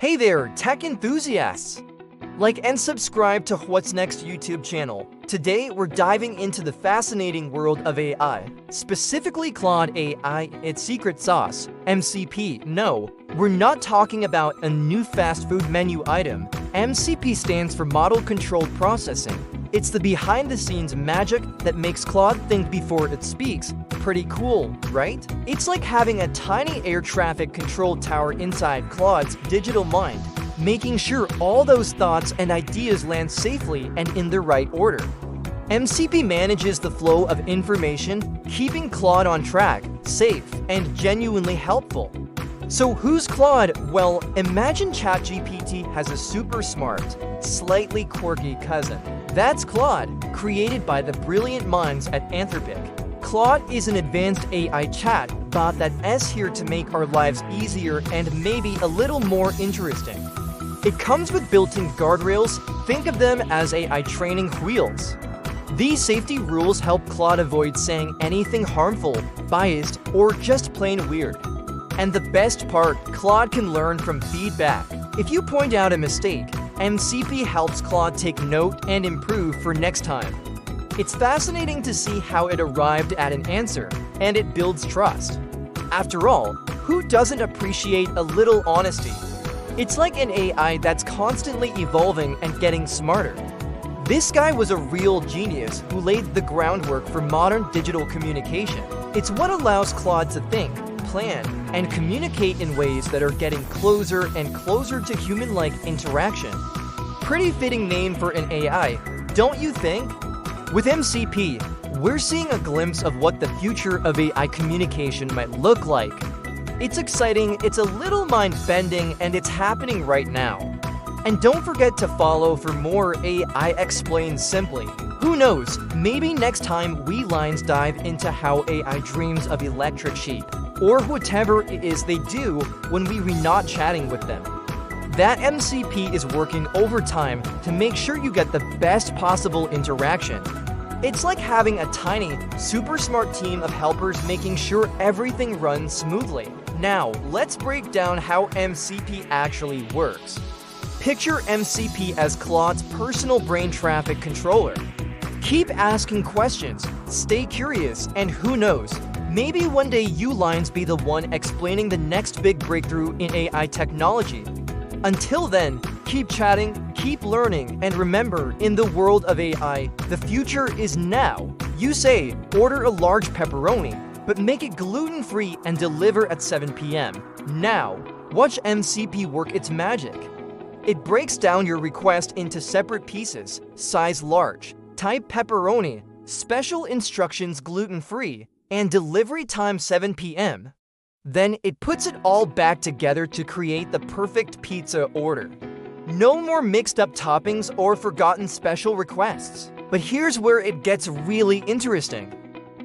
Hey there, tech enthusiasts! Like and subscribe to WhatsNext YouTube channel. Today, we're diving into the fascinating world of AI, specifically Claude AI, its secret sauce, MCP. No, we're not talking about a new fast food menu item. MCP stands for Model Controlled Processing. It's the behind-the-scenes magic that makes Claude think before it speaks. Pretty cool, right? It's like having a tiny air traffic control tower inside Claude's digital mind, making sure all those thoughts and ideas land safely and in the right order. MCP manages the flow of information, keeping Claude on track, safe, and genuinely helpful. So who's Claude? Well, imagine ChatGPT has a super smart, slightly quirky cousin. That's Claude, created by the brilliant minds at Anthropic. Claude is an advanced AI chat bot that's here to make our lives easier and maybe a little more interesting. It comes with built-in guardrails. Think of them as AI training wheels. These safety rules help Claude avoid saying anything harmful, biased, or just plain weird. And the best part, Claude can learn from feedback. If you point out a mistake, MCP helps Claude take note and improve for next time. It's fascinating to see how it arrived at an answer, and it builds trust. After all, who doesn't appreciate a little honesty? It's like an AI that's constantly evolving and getting smarter. This guy was a real genius who laid the groundwork for modern digital communication. It's what allows Claude to think, plan, and communicate in ways that are getting closer and closer to human-like interaction. Pretty fitting name for an AI, don't you think? With MCP, we're seeing a glimpse of what the future of AI communication might look like. It's exciting, it's a little mind-bending, and it's happening right now. And don't forget to follow for more AI Explained Simply. Who knows, maybe next time we lines dive into how AI dreams of electric sheep, or whatever it is they do when we're not chatting with them. That MCP is working overtime to make sure you get the best possible interaction. It's like having a tiny, super smart team of helpers making sure everything runs smoothly. Now, let's break down how MCP actually works. Picture MCP as Claude's personal brain traffic controller. Keep asking questions, stay curious, and who knows, maybe one day you lines be the one explaining the next big breakthrough in AI technology. Until then, keep chatting, keep learning, and remember, in the world of AI, the future is now. You say, order a large pepperoni, but make it gluten-free and deliver at 7 p.m. Now, watch MCP work its magic. It breaks down your request into separate pieces, size large, type pepperoni, special instructions gluten-free, and delivery time 7 p.m. Then it puts it all back together to create the perfect pizza order. No more mixed-up toppings or forgotten special requests. But here's where it gets really interesting.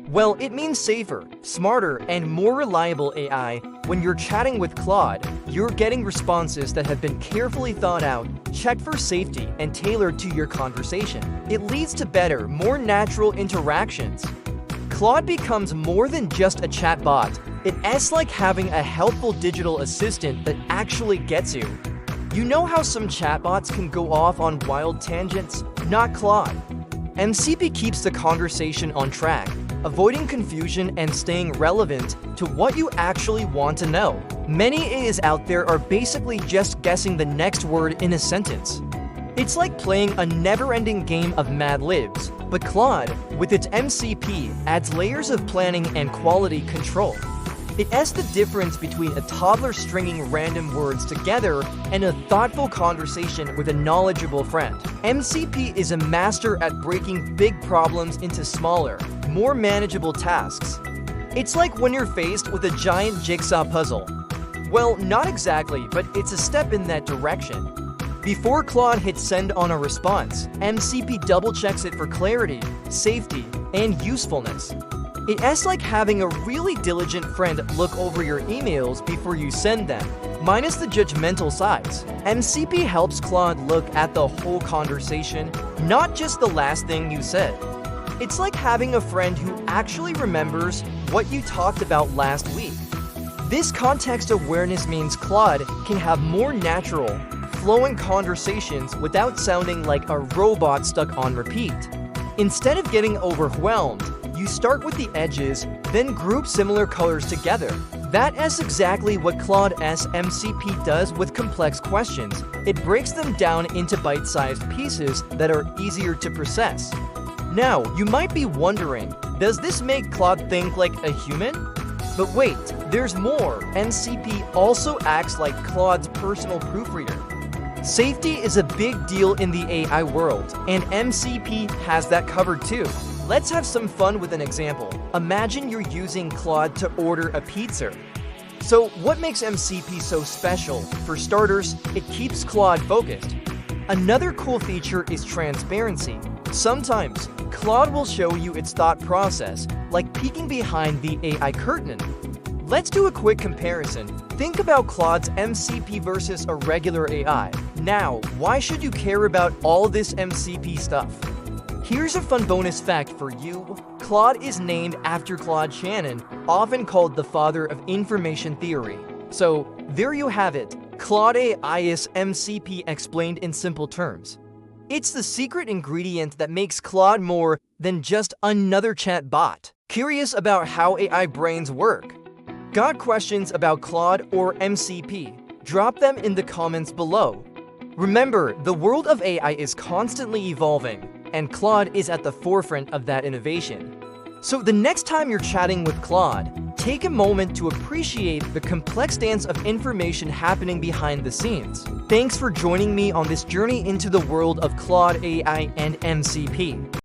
Well, it means safer, smarter, and more reliable AI. When you're chatting with Claude, you're getting responses that have been carefully thought out, checked for safety, and tailored to your conversation. It leads to better, more natural interactions. Claude becomes more than just a chatbot. It's like having a helpful digital assistant that actually gets you. You know how some chatbots can go off on wild tangents? Not Claude. MCP keeps the conversation on track, avoiding confusion and staying relevant to what you actually want to know. Many AIs out there are basically just guessing the next word in a sentence. It's like playing a never-ending game of Mad Libs, but Claude, with its MCP, adds layers of planning and quality control. It's the difference between a toddler stringing random words together and a thoughtful conversation with a knowledgeable friend. MCP is a master at breaking big problems into smaller, more manageable tasks. It's like when you're faced with a giant jigsaw puzzle. Well, not exactly, but it's a step in that direction. Before Claude hits send on a response, MCP double-checks it for clarity, safety, and usefulness. It's like having a really diligent friend look over your emails before you send them, minus the judgmental sides. MCP helps Claude look at the whole conversation, not just the last thing you said. It's like having a friend who actually remembers what you talked about last week. This context awareness means Claude can have more natural, flowing conversations without sounding like a robot stuck on repeat. Instead of getting overwhelmed, you start with the edges, then group similar colors together. That is exactly what Claude's MCP does with complex questions. It breaks them down into bite-sized pieces that are easier to process. Now, you might be wondering, does this make Claude think like a human? But wait, there's more. MCP also acts like Claude's personal proofreader. Safety is a big deal in the AI world, and MCP has that covered too. Let's have some fun with an example. Imagine you're using Claude to order a pizza. So what makes MCP so special? For starters, it keeps Claude focused. Another cool feature is transparency. Sometimes, Claude will show you its thought process, like peeking behind the AI curtain. Let's do a quick comparison. Think about Claude's MCP versus a regular AI. Now, why should you care about all this MCP stuff? Here's a fun bonus fact for you. Claude is named after Claude Shannon, often called the father of information theory. So, there you have it. Claude AI is MCP explained in simple terms. It's the secret ingredient that makes Claude more than just another chat bot. Curious about how AI brains work? Got questions about Claude or MCP? Drop them in the comments below. Remember, the world of AI is constantly evolving, and Claude is at the forefront of that innovation. So the next time you're chatting with Claude, take a moment to appreciate the complex dance of information happening behind the scenes. Thanks for joining me on this journey into the world of Claude AI and MCP.